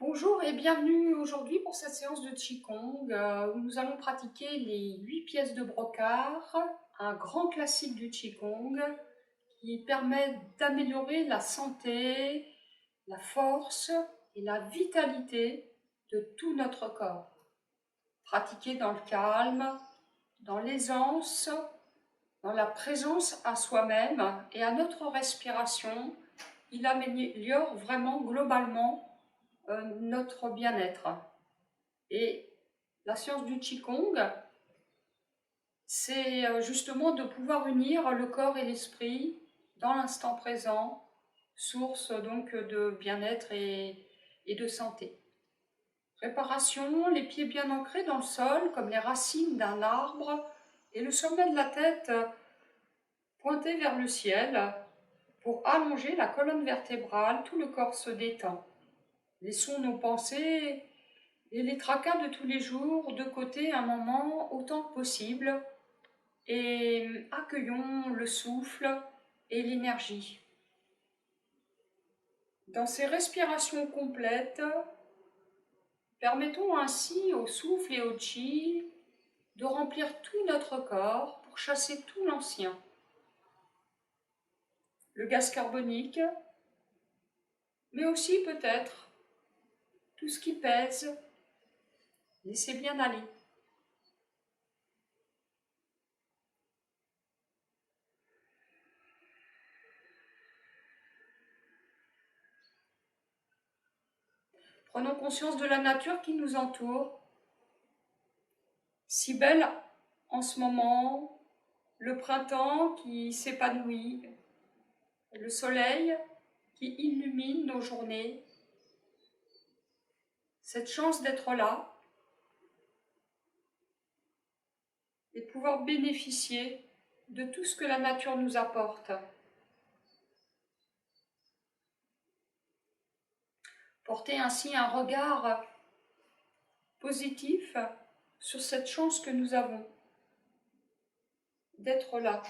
Bonjour et bienvenue aujourd'hui pour cette séance de Qigong où nous allons pratiquer les 8 pièces de brocart, un grand classique du Qigong qui permet d'améliorer la santé, la force et la vitalité de tout notre corps. Pratiquer dans le calme, dans l'aisance, dans la présence à soi-même et à notre respiration, il améliore vraiment globalement notre bien-être. Et la science du Qigong, c'est justement de pouvoir unir le corps et l'esprit dans l'instant présent, source donc de bien-être et de santé. Préparation, les pieds bien ancrés dans le sol, comme les racines d'un arbre, et le sommet de la tête pointé vers le ciel pour allonger la colonne vertébrale, tout le corps se détend. Laissons nos pensées et les tracas de tous les jours de côté un moment autant que possible et accueillons le souffle et l'énergie. Dans ces respirations complètes, permettons ainsi au souffle et au chi de remplir tout notre corps pour chasser tout l'ancien. Le gaz carbonique, mais aussi peut-être tout ce qui pèse, laissez bien aller. Prenons conscience de la nature qui nous entoure, si belle en ce moment, le printemps qui s'épanouit, le soleil qui illumine nos journées, cette chance d'être là et de pouvoir bénéficier de tout ce que la nature nous apporte. Porter ainsi un regard positif sur cette chance que nous avons d'être là.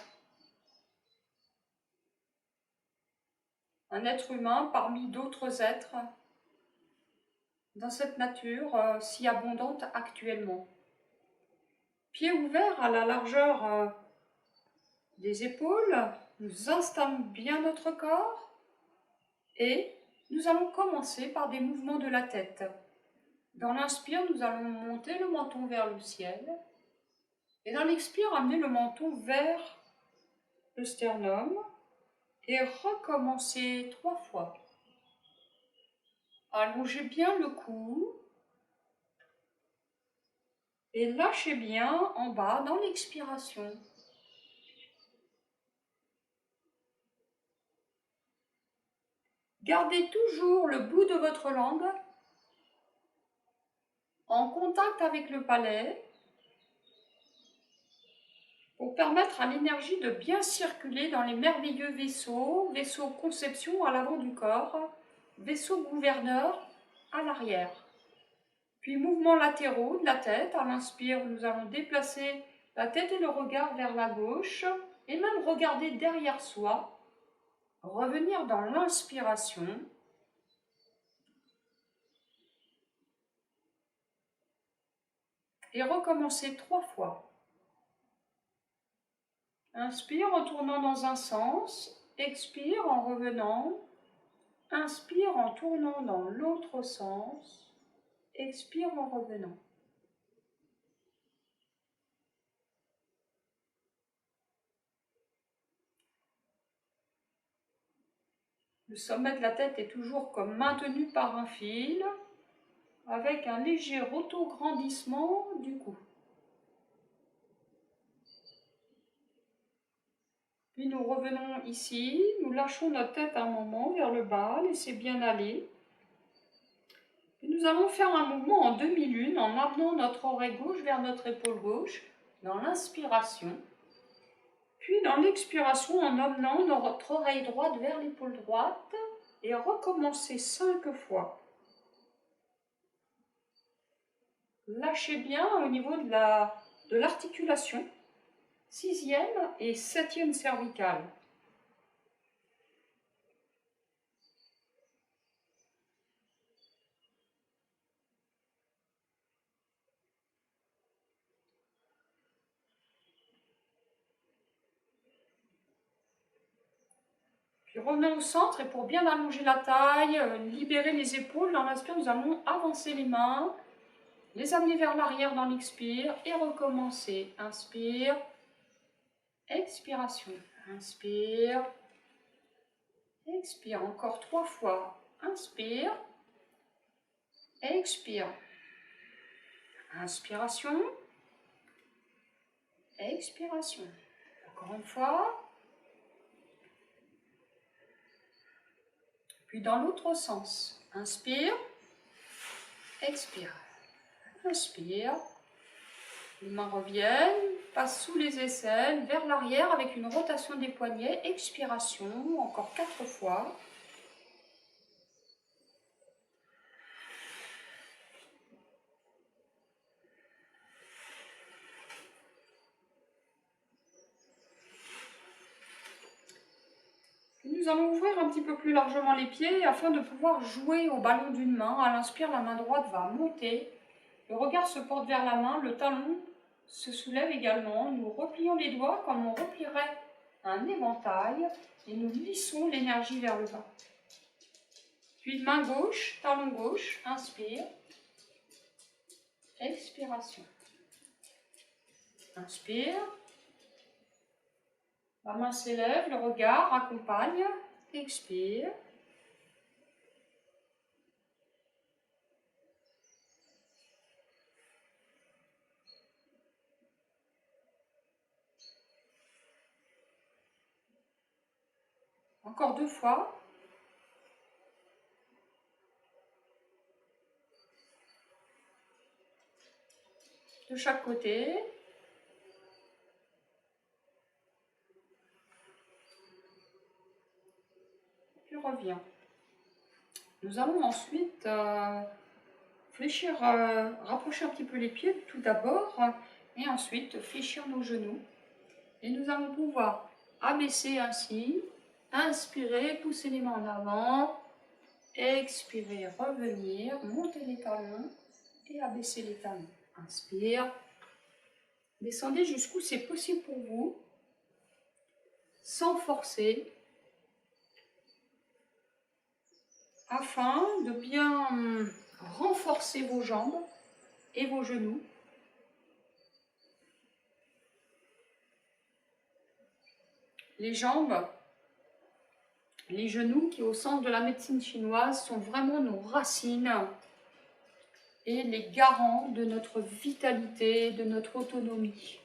Un être humain parmi d'autres êtres dans cette nature si abondante actuellement. Pieds ouverts à la largeur des épaules, nous installons bien notre corps et nous allons commencer par des mouvements de la tête. Dans l'inspire, nous allons monter le menton vers le ciel et dans l'expire, amener le menton vers le sternum et recommencer 3 fois. Allongez bien le cou et lâchez bien en bas dans l'expiration. Gardez toujours le bout de votre langue en contact avec le palais pour permettre à l'énergie de bien circuler dans les merveilleux vaisseaux conception à l'avant du corps, vaisseaux gouverneurs à l'arrière. Puis mouvements latéraux de la tête, à l'inspire nous allons déplacer la tête et le regard vers la gauche et même regarder derrière soi, revenir dans l'inspiration. Et recommencer 3 fois. Inspire en tournant dans un sens, expire en revenant, inspire en tournant dans l'autre sens, expire en revenant. Le sommet de la tête est toujours comme maintenu par un fil, avec un léger autograndissement du cou. Puis nous revenons ici, nous lâchons notre tête un moment vers le bas, laissez bien aller. Et nous allons faire un mouvement en demi-lune en amenant notre oreille gauche vers notre épaule gauche dans l'inspiration. Puis dans l'expiration en amenant notre oreille droite vers l'épaule droite et recommencer 5 fois. Lâchez bien au niveau de l'articulation, 6e et 7e cervicale. Puis revenons au centre et pour bien allonger la taille, libérer les épaules, dans l'inspire, nous allons avancer les mains, les amener vers l'arrière dans l'expire et recommencer. Inspire, expiration. Inspire, expire. Encore 3 fois. Inspire, expire. Inspiration, expiration. Encore une fois. Puis dans l'autre sens. Inspire, expire. Inspire. Les mains reviennent, passent sous les aisselles, vers l'arrière avec une rotation des poignets. Expiration, encore 4 fois. Nous allons ouvrir un petit peu plus largement les pieds afin de pouvoir jouer au ballon d'une main. À l'inspire, la main droite va monter. Le regard se porte vers la main, le talon se soulève également. Nous replions les doigts comme on replierait un éventail et nous lissons l'énergie vers le bas. Puis main gauche, talon gauche, inspire. Expiration. Inspire. La main s'élève, le regard accompagne. Expire. Encore 2 fois. De chaque côté. Puis reviens. Nous allons ensuite fléchir, rapprocher un petit peu les pieds tout d'abord et ensuite fléchir nos genoux. Et nous allons pouvoir abaisser ainsi, inspirer, pousser les mains en avant, expirer, revenir, monter les talons et abaisser les talons. Inspire, descendez jusqu'où c'est possible pour vous, sans forcer, afin de bien renforcer vos jambes et vos genoux. Les jambes, les genoux qui au centre de la médecine chinoise sont vraiment nos racines et les garants de notre vitalité, de notre autonomie.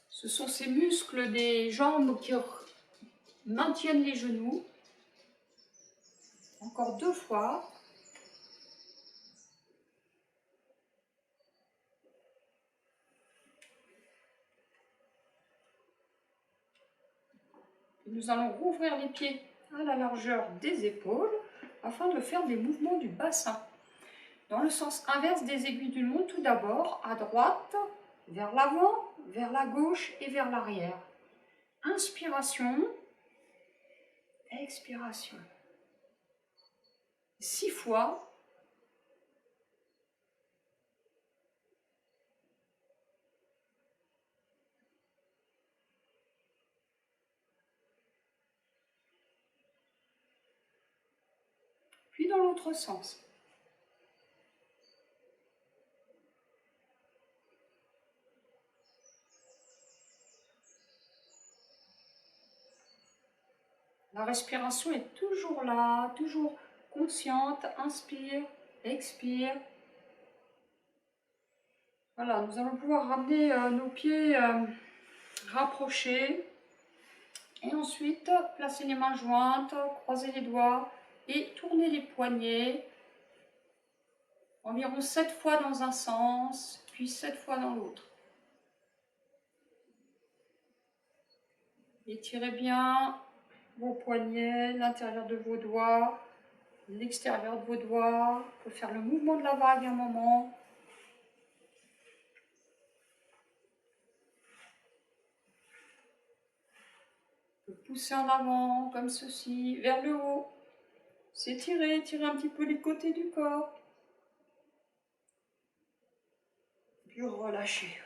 Ce sont ces muscles des jambes qui maintiennent les genoux. Encore 2 fois. Nous allons rouvrir les pieds à la largeur des épaules afin de faire des mouvements du bassin. Dans le sens inverse des aiguilles d'une montre, tout d'abord, à droite, vers l'avant, vers la gauche et vers l'arrière. Inspiration, expiration. 6 fois. Puis dans l'autre sens. La respiration est toujours là, toujours consciente. Inspire, expire. Voilà, nous allons pouvoir ramener nos pieds rapprochés. Et ensuite, placer les mains jointes, croiser les doigts et tourner les poignets. Environ 7 fois dans un sens, puis 7 fois dans l'autre. Étirez bien vos poignets, l'intérieur de vos doigts, l'extérieur de vos doigts. Vous pouvez faire le mouvement de la vague un moment. Vous pouvez pousser en avant, comme ceci, vers le haut. S'étirer, étirer un petit peu les côtés du corps. Puis relâchez.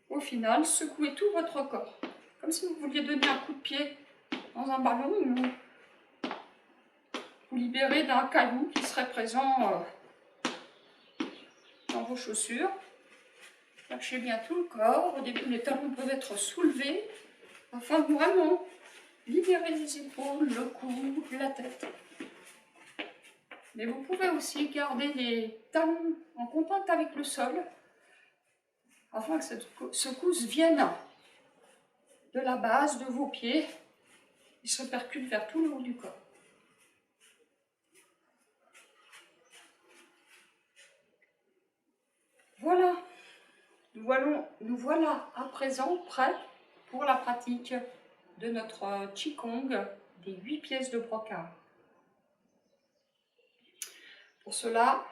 Au final, secouez tout votre corps. comme si vous vouliez donner un coup de pied dans un ballon ou vous libérer d'un caillou qui serait présent dans vos chaussures. Lâchez bien tout le corps. Au début, les talons peuvent être soulevés afin de vraiment libérer les épaules, le cou, la tête. Mais vous pouvez aussi garder les talons en contact avec le sol afin que cette secousse vienne de la base de vos pieds et se répercute vers tout le haut du corps. Voilà, nous voilà à présent prêts pour la pratique de notre Qigong des 8 pièces de brocart. Pour cela,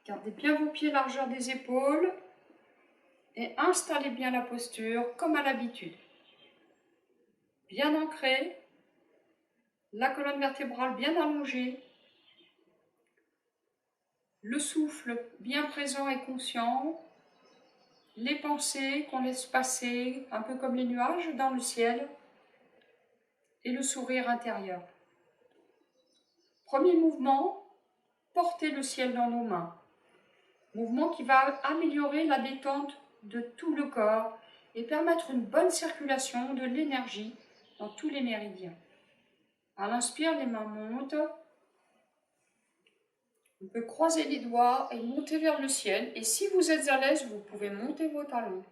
gardez bien vos pieds largeur des épaules et installez bien la posture comme à l'habitude. Bien ancré, la colonne vertébrale bien allongée, le souffle bien présent et conscient, les pensées qu'on laisse passer, un peu comme les nuages dans le ciel, et le sourire intérieur. Premier mouvement, portez le ciel dans nos mains. Mouvement qui va améliorer la détente de tout le corps et permettre une bonne circulation de l'énergie dans tous les méridiens. À l'inspire, les mains montent. On peut croiser les doigts et monter vers le ciel. Et si vous êtes à l'aise, vous pouvez monter vos talons.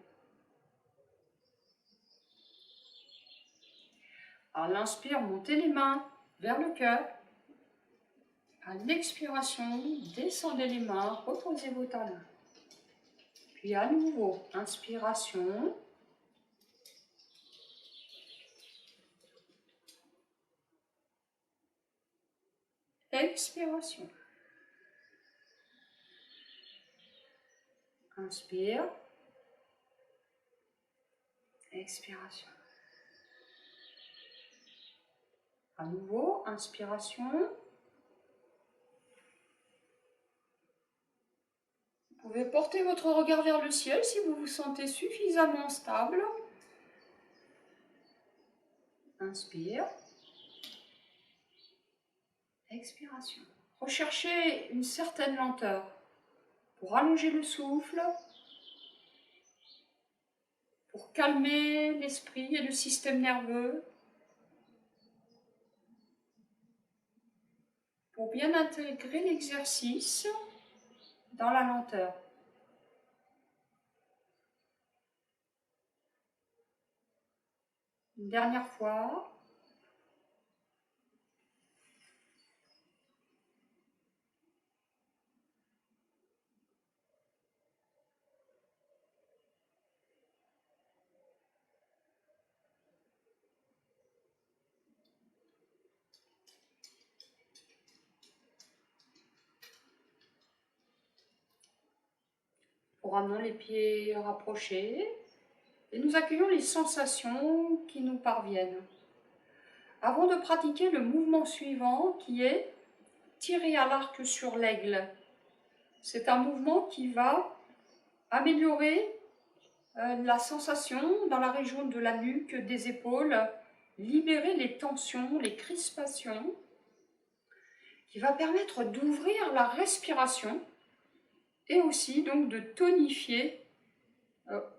À l'inspire, montez les mains vers le cœur. À l'expiration, descendez les mains, reposez vos talons. Puis à nouveau, inspiration. Expiration. Inspire. Expiration. À nouveau, inspiration. Vous pouvez porter votre regard vers le ciel si vous vous sentez suffisamment stable. Inspire. Expiration. Recherchez une certaine lenteur pour allonger le souffle, pour calmer l'esprit et le système nerveux, pour bien intégrer l'exercice dans la lenteur. Une dernière fois. Pour ramener les pieds rapprochés et nous accueillons les sensations qui nous parviennent. Avant de pratiquer le mouvement suivant qui est tirer à l'arc sur l'aigle. C'est un mouvement qui va améliorer la sensation dans la région de la nuque, des épaules, libérer les tensions, les crispations, qui va permettre d'ouvrir la respiration et aussi donc de tonifier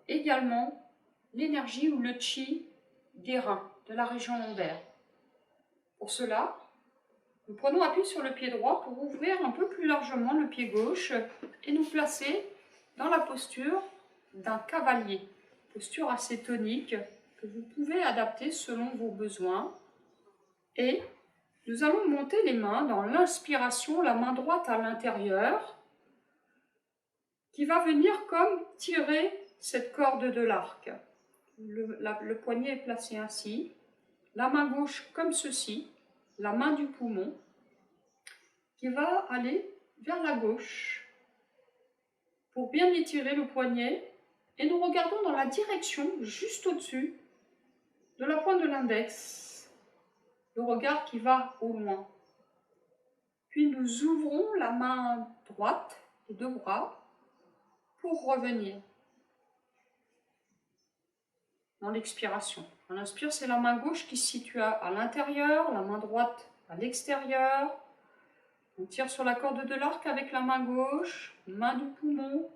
également l'énergie ou le chi des reins, de la région lombaire. Pour cela, nous prenons appui sur le pied droit pour ouvrir un peu plus largement le pied gauche et nous placer dans la posture d'un cavalier, posture assez tonique que vous pouvez adapter selon vos besoins. Et nous allons monter les mains dans l'inspiration, la main droite à l'intérieur, qui va venir comme tirer cette corde de l'arc. Le poignet est placé ainsi, la main gauche comme ceci, la main du poumon, qui va aller vers la gauche pour bien étirer le poignet et nous regardons dans la direction juste au-dessus de la pointe de l'index, le regard qui va au loin. Puis nous ouvrons la main droite, les deux bras, pour revenir dans l'expiration. On inspire, c'est la main gauche qui se situe à l'intérieur, la main droite à l'extérieur. On tire sur la corde de l'arc avec la main gauche, main du poumon.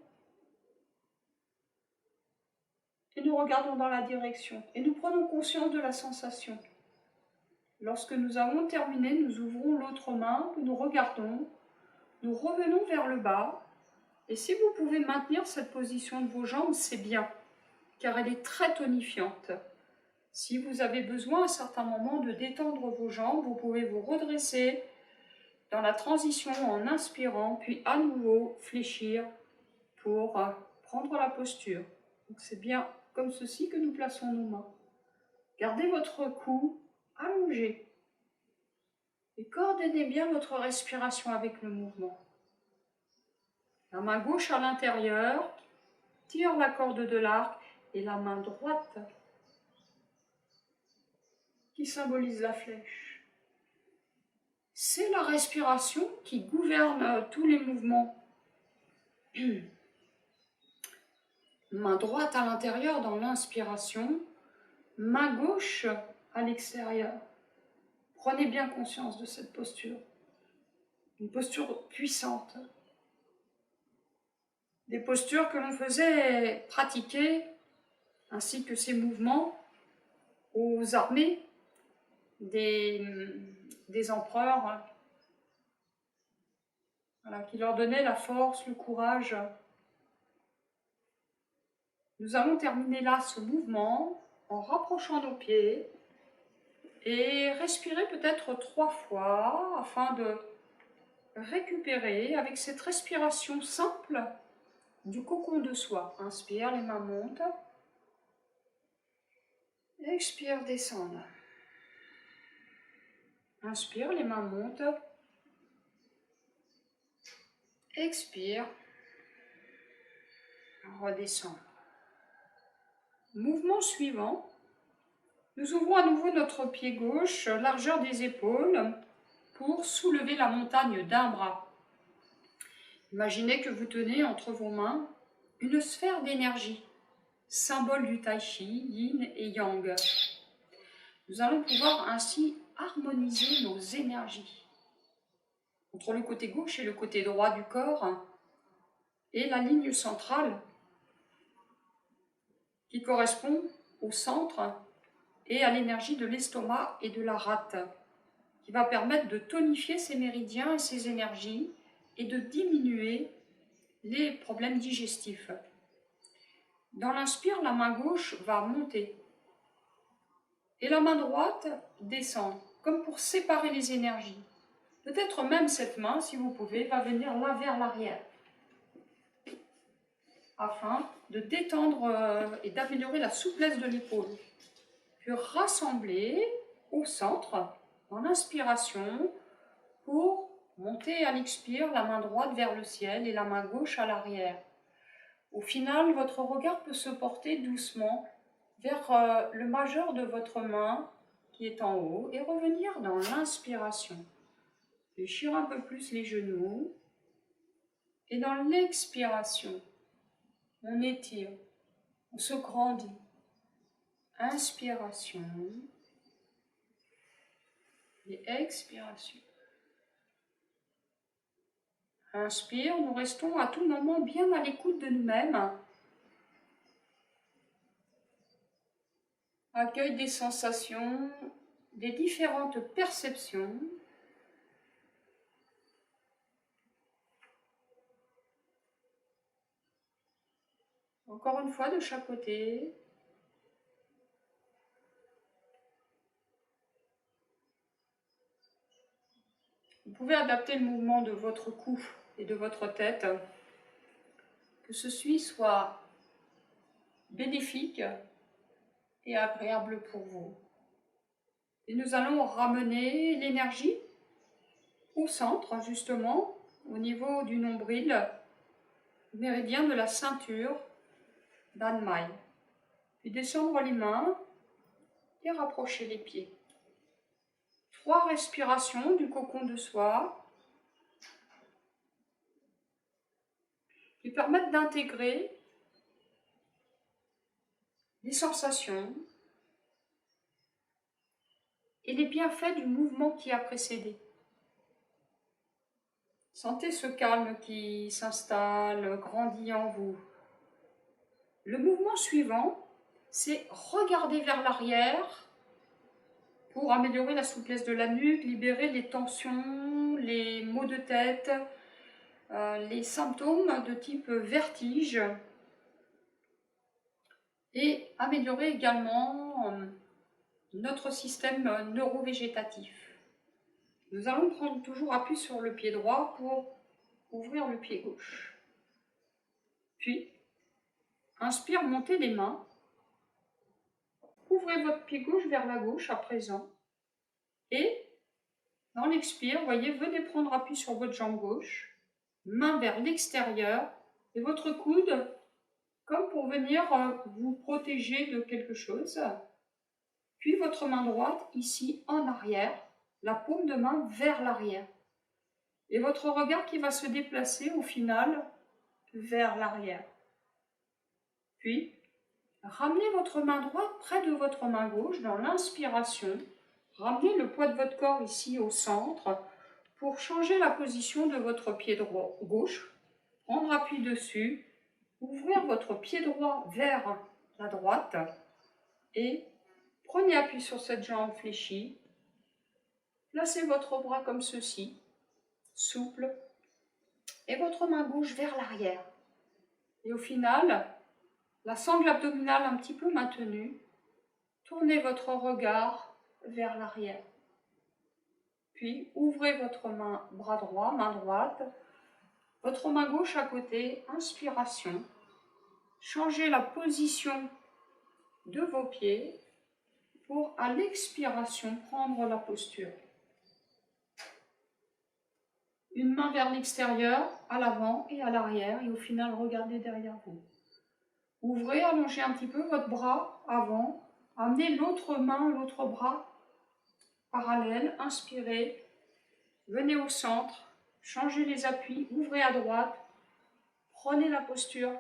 Et nous regardons dans la direction. Et nous prenons conscience de la sensation. Lorsque nous avons terminé, nous ouvrons l'autre main, nous regardons, nous revenons vers le bas. Et si vous pouvez maintenir cette position de vos jambes, c'est bien, car elle est très tonifiante. Si vous avez besoin à certains moments de détendre vos jambes, vous pouvez vous redresser dans la transition en inspirant, puis à nouveau fléchir pour prendre la posture. Donc c'est bien comme ceci que nous plaçons nos mains. Gardez votre cou allongé et coordonnez bien votre respiration avec le mouvement. La main gauche à l'intérieur, tire la corde de l'arc et la main droite qui symbolise la flèche. C'est la respiration qui gouverne tous les mouvements. Main droite à l'intérieur dans l'inspiration, main gauche à l'extérieur. Prenez bien conscience de cette posture. Une posture puissante. Des postures que l'on faisait pratiquer, ainsi que ces mouvements, aux armées des empereurs, voilà, qui leur donnaient la force, le courage. Nous allons terminer là ce mouvement en rapprochant nos pieds et respirer peut-être 3 fois afin de récupérer avec cette respiration simple du cocon de soi. Inspire, les mains montent. Expire, descendent. Inspire, les mains montent. Expire, redescend. Mouvement suivant. Nous ouvrons à nouveau notre pied gauche, largeur des épaules, pour soulever la montagne d'un bras. Imaginez que vous tenez entre vos mains une sphère d'énergie, symbole du tai chi, yin et yang. Nous allons pouvoir ainsi harmoniser nos énergies entre le côté gauche et le côté droit du corps et la ligne centrale qui correspond au centre et à l'énergie de l'estomac et de la rate, qui va permettre de tonifier ces méridiens et ces énergies et de diminuer les problèmes digestifs. Dans l'inspire, la main gauche va monter et la main droite descend, comme pour séparer les énergies. Peut-être même cette main, si vous pouvez, va venir là vers l'arrière, afin de détendre et d'améliorer la souplesse de l'épaule. Puis rassembler au centre, en inspiration, pour monter à l'expire, la main droite vers le ciel et la main gauche à l'arrière. Au final, votre regard peut se porter doucement vers le majeur de votre main qui est en haut et revenir dans l'inspiration. Fléchir un peu plus les genoux et dans l'expiration, on étire, on se grandit. Inspiration et expiration. Inspire, nous restons à tout moment bien à l'écoute de nous-mêmes. Accueil des sensations, des différentes perceptions. Encore une fois de chaque côté. Vous pouvez adapter le mouvement de votre cou et de votre tête, que ceci soit bénéfique et agréable pour vous. Et nous allons ramener l'énergie au centre, justement, au niveau du nombril, méridien de la ceinture d'Anmai. Puis descendre les mains et rapprocher les pieds. 3 respirations du cocon de soi qui permettent d'intégrer les sensations et les bienfaits du mouvement qui a précédé. Sentez ce calme qui s'installe, grandit en vous. Le mouvement suivant, c'est regarder vers l'arrière pour améliorer la souplesse de la nuque, libérer les tensions, les maux de tête, les symptômes de type vertige et améliorer également notre système neurovégétatif. Nous allons prendre toujours appui sur le pied droit pour ouvrir le pied gauche. Puis, inspire, montez les mains. Ouvrez votre pied gauche vers la gauche à présent. Et, dans l'expire, voyez, venez prendre appui sur votre jambe gauche, main vers l'extérieur et votre coude comme pour venir vous protéger de quelque chose. Puis votre main droite ici en arrière, la paume de main vers l'arrière. Et votre regard qui va se déplacer au final vers l'arrière. Puis, ramenez votre main droite près de votre main gauche dans l'inspiration. Ramenez le poids de votre corps ici au centre pour changer la position de votre pied droit gauche. Prendre appui dessus. Ouvrir votre pied droit vers la droite et prenez appui sur cette jambe fléchie. Placez votre bras comme ceci, souple, et votre main gauche vers l'arrière. Et au final, la sangle abdominale un petit peu maintenue, tournez votre regard vers l'arrière. Puis ouvrez votre bras droit, main droite, votre main gauche à côté, inspiration. Changez la position de vos pieds pour, à l'expiration, prendre la posture. Une main vers l'extérieur, à l'avant et à l'arrière, et au final, regardez derrière vous. Ouvrez, allongez un petit peu votre bras avant, amenez l'autre main, l'autre bras parallèle, inspirez, venez au centre, changez les appuis, ouvrez à droite, prenez la posture,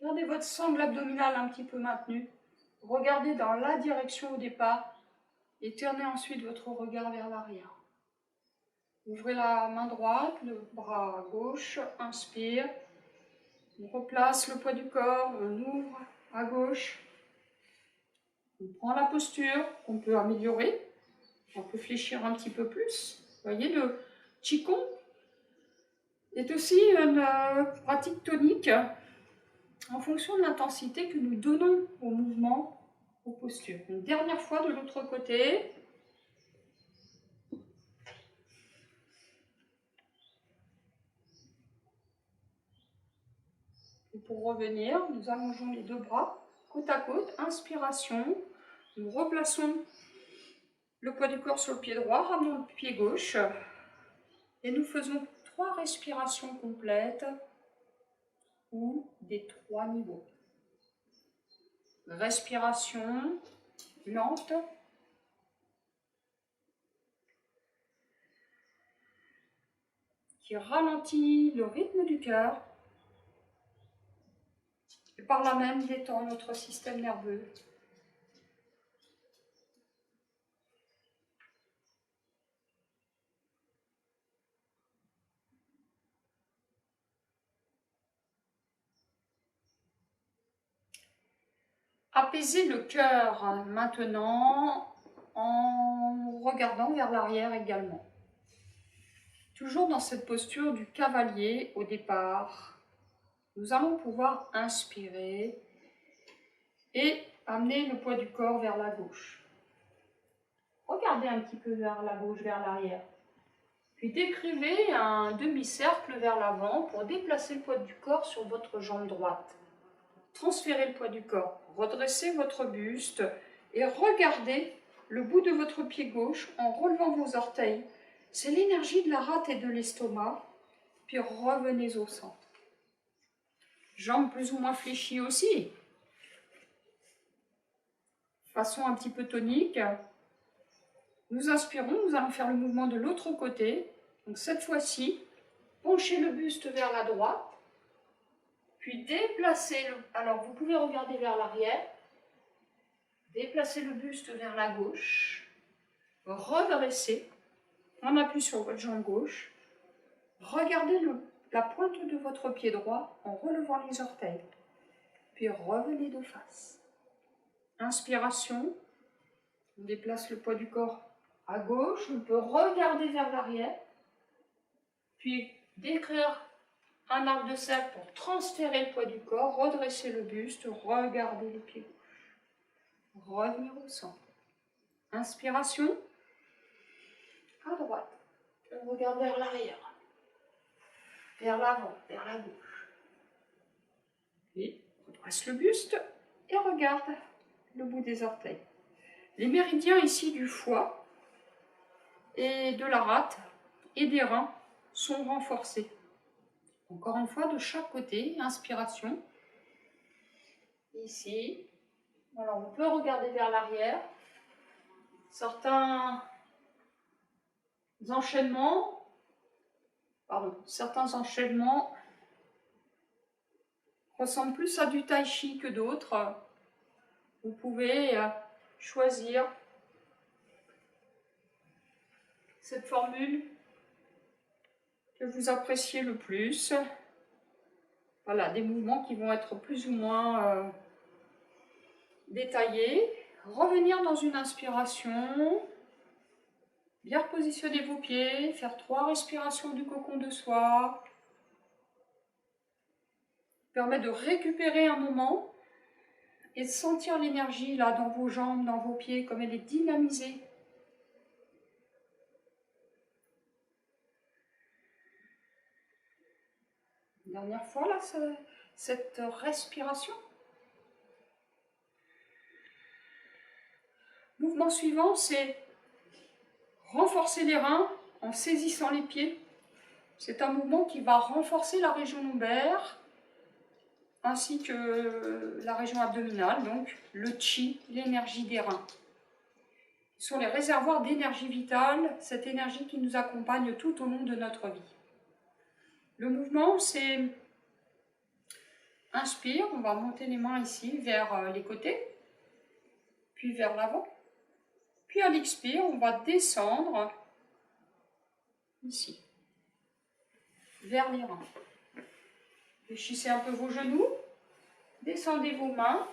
gardez votre sangle abdominale un petit peu maintenue, regardez dans la direction au départ et tournez ensuite votre regard vers l'arrière. Ouvrez la main droite, le bras gauche, inspire, on replace le poids du corps, on ouvre à gauche, on prend la posture qu'on peut améliorer, on peut fléchir un petit peu plus. Vous voyez, le Qigong est aussi une pratique tonique en fonction de l'intensité que nous donnons au mouvement, aux postures. Une dernière fois de l'autre côté. Et pour revenir, nous allongeons les deux bras côte à côte. Inspiration. Nous replaçons le poids du corps sur le pied droit, ramenons le pied gauche. Et nous faisons 3 respirations complètes ou des 3 niveaux. Respiration lente. Qui ralentit le rythme du cœur. Et par là même détend notre système nerveux. Apaisez le cœur maintenant en regardant vers l'arrière également. Toujours dans cette posture du cavalier au départ, nous allons pouvoir inspirer et amener le poids du corps vers la gauche. Regardez un petit peu vers la gauche, vers l'arrière. Puis décrivez un demi-cercle vers l'avant pour déplacer le poids du corps sur votre jambe droite. Transférez le poids du corps, redressez votre buste et regardez le bout de votre pied gauche en relevant vos orteils. C'est l'énergie de la rate et de l'estomac. Puis revenez au centre. Jambes plus ou moins fléchies aussi. Façon un petit peu tonique. Nous inspirons, nous allons faire le mouvement de l'autre côté. Donc cette fois-ci, penchez le buste vers la droite. Puis déplacez alors vous pouvez regarder vers l'arrière. Déplacez le buste vers la gauche. redressez, on appuie sur votre jambe gauche, regardez la pointe de votre pied droit en relevant les orteils, puis revenez de face. Inspiration, on déplace le poids du corps à gauche, on peut regarder vers l'arrière, puis décrire un arc de cercle pour transférer le poids du corps, redresser le buste, regarder les pieds gauche, revenir au centre. Inspiration, à droite, on regarde vers l'arrière, vers l'avant, vers la gauche. Puis, redresse le buste et regarde le bout des orteils. Les méridiens ici du foie et de la rate et des reins sont renforcés. Encore une fois, de chaque côté, inspiration. Ici, alors on peut regarder vers l'arrière. Certains enchaînements ressemblent plus à du tai chi que d'autres. Vous pouvez choisir cette formule que vous appréciez le plus. Voilà, des mouvements qui vont être plus ou moins détaillés. Revenir dans une inspiration. Bien repositionner vos pieds, faire 3 respirations du cocon de soie. Permet de récupérer un moment et de sentir l'énergie là dans vos jambes, dans vos pieds, comme elle est dynamisée. Dernière fois là, cette respiration. Mouvement suivant, c'est renforcer les reins en saisissant les pieds. C'est un mouvement qui va renforcer la région lombaire ainsi que la région abdominale, donc le chi, l'énergie des reins. Ce sont les réservoirs d'énergie vitale, cette énergie qui nous accompagne tout au long de notre vie. Le mouvement, c'est inspire, on va monter les mains ici vers les côtés, puis vers l'avant. Puis à l'expire, on va descendre ici, vers les reins. Fléchissez un peu vos genoux, descendez vos mains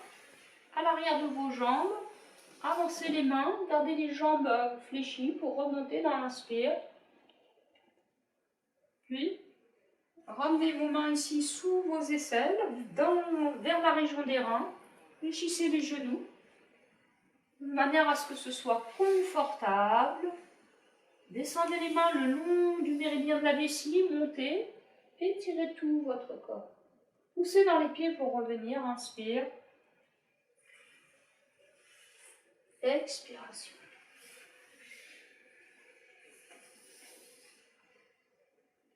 à l'arrière de vos jambes, avancez les mains, gardez les jambes fléchies pour remonter dans l'inspire. Puis, ramenez vos mains ici sous vos aisselles, vers la région des reins, fléchissez les genoux, de manière à ce que ce soit confortable. Descendez les mains le long du méridien de la vessie, montez, étirez tout votre corps. Poussez dans les pieds pour revenir, inspire. Expiration.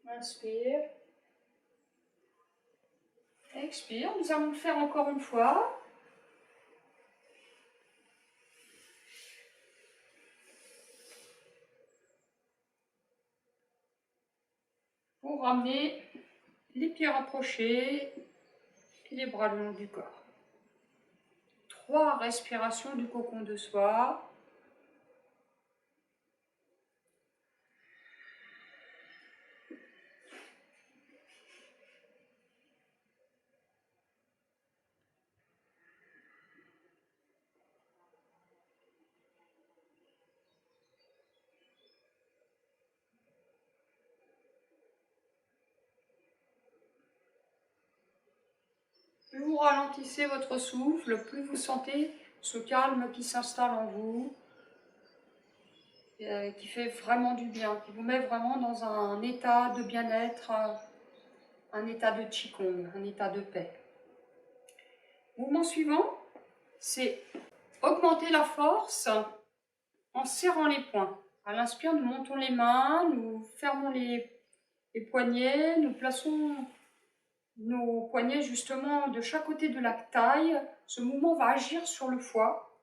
Inspire. Expire. Nous allons le faire encore une fois. Pour ramener les pieds rapprochés et les bras le long du corps. 3 respirations du cocon de soie. Plus vous ralentissez votre souffle, plus vous sentez ce calme qui s'installe en vous, qui fait vraiment du bien, qui vous met vraiment dans un état de bien-être, un état de Qigong, un état de paix. Mouvement suivant, c'est augmenter la force en serrant les poings. À l'inspire, nous montons les mains, nous fermons les poignets, nous plaçons nos poignets justement de chaque côté de la taille. Ce mouvement va agir sur le foie,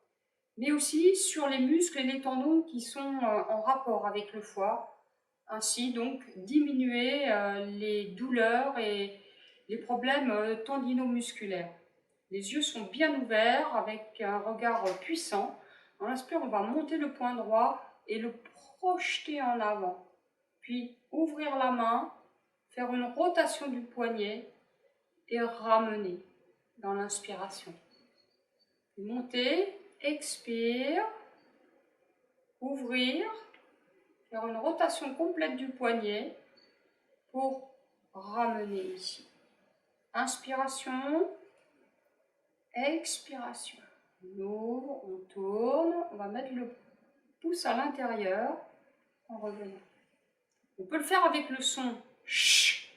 mais aussi sur les muscles et les tendons qui sont en rapport avec le foie. Ainsi donc diminuer les douleurs et les problèmes tendino-musculaires. Les yeux sont bien ouverts avec un regard puissant. En inspire, on va monter le poing droit, et le projeter en avant. Puis ouvrir la main, faire une rotation du poignet et ramener dans l'inspiration. Monter, expire, ouvrir, faire une rotation complète du poignet pour ramener ici. Inspiration, expiration. On ouvre, on tourne, on va mettre le pouce à l'intérieur en revenant. On peut le faire avec le son ch,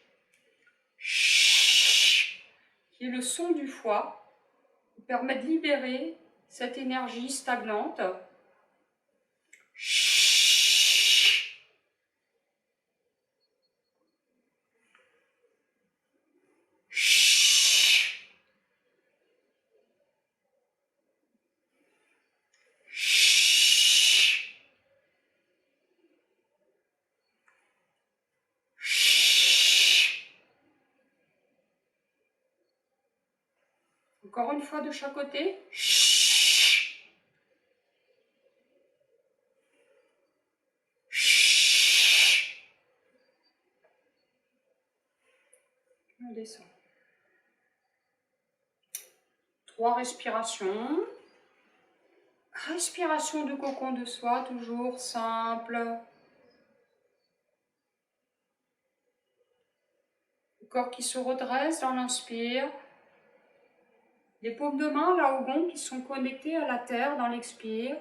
ch, qui est le son du foie, qui permet de libérer cette énergie stagnante. Ch. Encore une fois de chaque côté. On descend. 3 respirations. Respiration de cocon de soie, toujours simple. Le corps qui se redresse dans l'inspire. Les paumes de main là au gond qui sont connectées à la terre dans l'expire.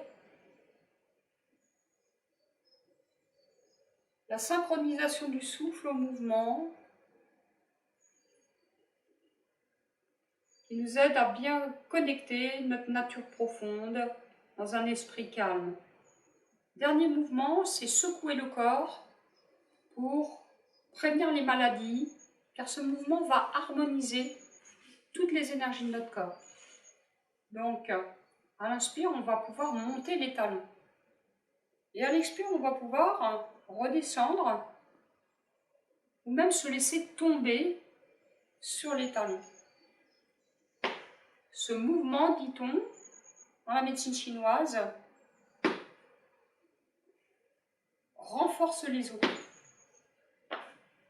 La synchronisation du souffle au mouvement qui nous aide à bien connecter notre nature profonde dans un esprit calme. Dernier mouvement, c'est secouer le corps pour prévenir les maladies, car ce mouvement va harmoniser toutes les énergies de notre corps. Donc, à l'inspire, on va pouvoir monter les talons. Et à l'expire, on va pouvoir redescendre ou même se laisser tomber sur les talons. Ce mouvement, dit-on, dans la médecine chinoise, renforce les os.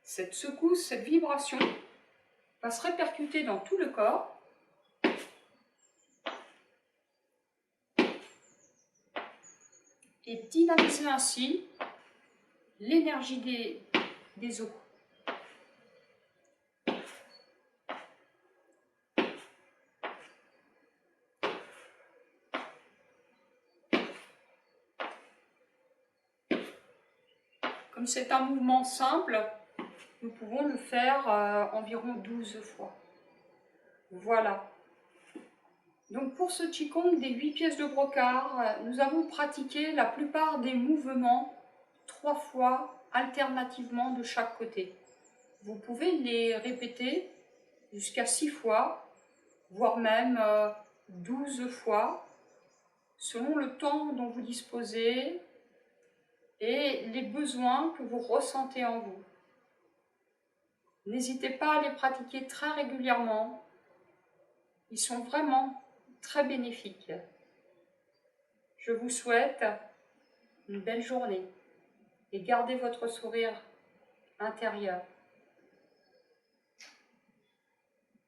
Cette secousse, cette vibration va se répercuter dans tout le corps et dynamiser ainsi l'énergie des os. Comme c'est un mouvement simple, nous pouvons le faire environ 12 fois. Voilà. Donc pour ce Qigong des 8 pièces de brocart, nous avons pratiqué la plupart des mouvements 3 fois alternativement de chaque côté. Vous pouvez les répéter jusqu'à 6 fois, voire même 12 fois, selon le temps dont vous disposez et les besoins que vous ressentez en vous. N'hésitez pas à les pratiquer très régulièrement. Ils sont vraiment très bénéfiques. Je vous souhaite une belle journée et gardez votre sourire intérieur.